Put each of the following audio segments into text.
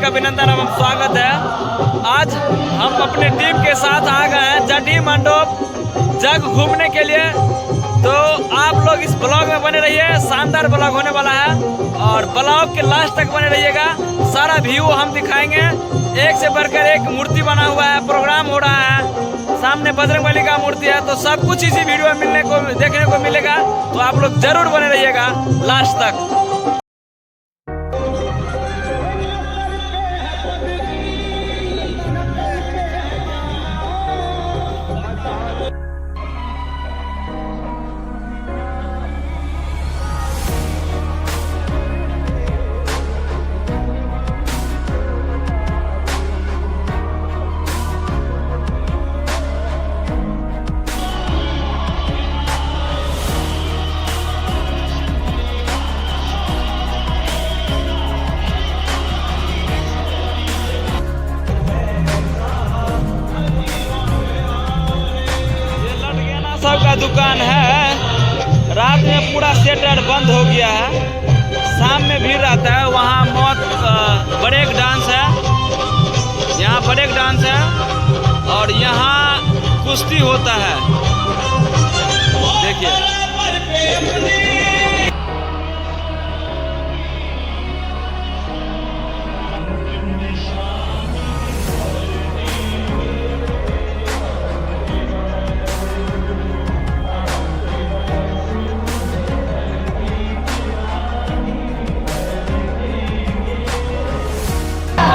हार्दिक अभिनंदन एवं स्वागत है। आज हम अपने टीम के साथ आ गए हैं जटी मंडप जग घूमने के लिए। तो आप लोग इस ब्लॉग में बने रहिए, शानदार ब्लॉग होने वाला है और ब्लॉग के लास्ट तक बने रहिएगा। सारा व्यू हम दिखाएंगे, एक से बढ़कर एक मूर्ति बना हुआ है, प्रोग्राम हो रहा है, सामने बजरंगबली का मूर्ति है। तो सब कुछ इसी वीडियो में देखने को मिलेगा, तो आप लोग जरूर बने रहिएगा लास्ट तक। सबका दुकान है, रात में पूरा शटर बंद हो गया है, शाम में भीड़ रहता है। वहाँ मौत ब्रेक डांस है, यहाँ ब्रेक डांस है और यहाँ कुश्ती होता है। देखिए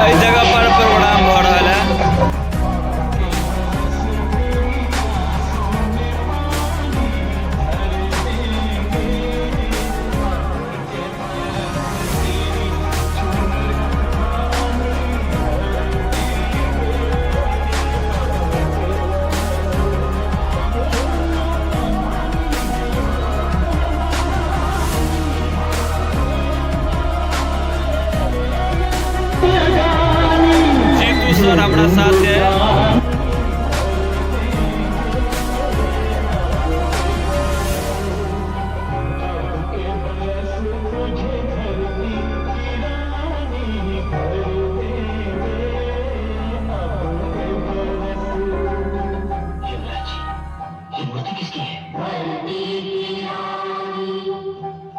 इस जगह पर प्रोग्राम हो रहा है। और हमारा साथ है। ये मूर्ति किसकी है?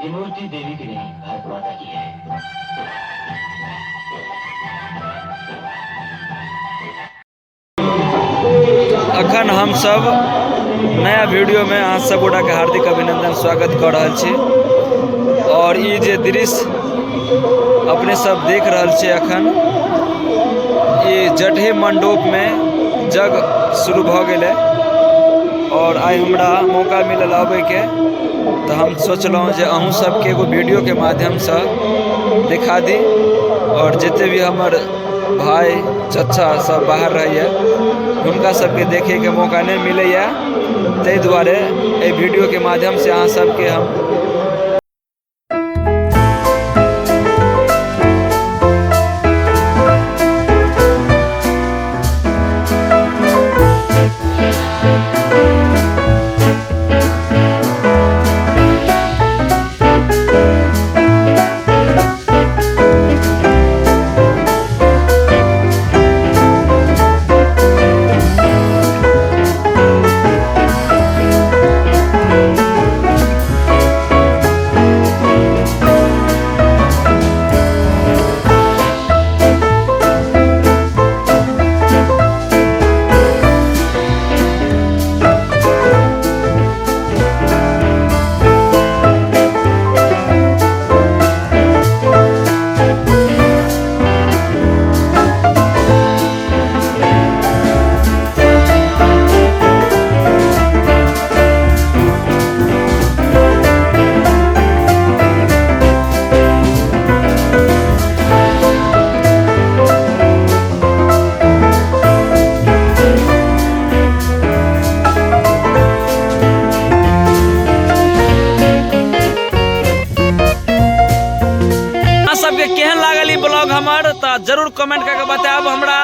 ये मूर्ति देवी की नहीं, भारत माता की है। अखन हम सब नया वीडियो में अहाँ सब गोटा के हार्दिक अभिनंदन स्वागत कर रहल छी। और ये जे दृश्य अपने सब देख रहल छी अखन, ये जटे मंडप में जग शुरू भ गेलै और आई हमरा मौका मिलल आबे के, तो हम सोचलहुँ जे अहूँ सबके एगो वीडियो के माध्यम से दिखा दी। और जिते भी हमर भाई चचा सब बाहर रहिए, हुनका सबके देखे के मौका नहीं मिलैया, ताहि दुआरे एहि वीडियो के माध्यम से अहाँ सबके हम केहन लागल ब्लॉग हमर, तो जरूर कमेंट करके बताएब हमरा।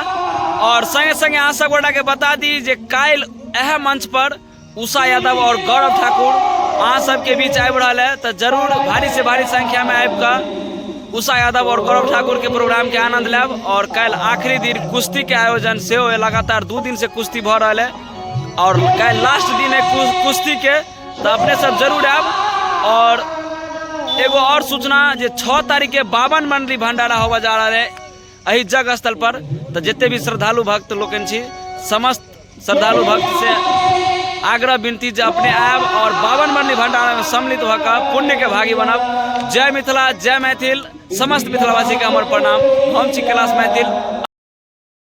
और संगे संगे अहाँ सब गोटा के बता दी जे काल यह मंच पर उषा यादव और गौरव ठाकुर अहाँ सबके बीच आबि रहा है, तो जरूर भारी से भारी संख्या में आबि उषा यादव और गौरव ठाकुर के प्रोग्राम के आनंद लेब। और कल आखिरी दिन कुश्ती के आयोजन से लगातार 2 दिन से कुश्ती भ रहा है और कल लास्ट दिन है कुश्ती के, तो अपने सब जरूर आब। और एगो और सूचना जे 6 तारीख के 52 मंडली भंडारा होगा जा रहा है अही जग स्थल पर। तो जितने भी श्रद्धालु भक्त लोकन छी, समस्त श्रद्धालु भक्त से आग्रह विनती जे अपने आयब और 52 मंडली भंडारा में सम्मिलित होकर पुण्य के भागी बनब। जय मिथिला, जय मैथिल, समस्त मिथिलावासी के हमर प्रणाम। हम छी कैलाश मैथिल।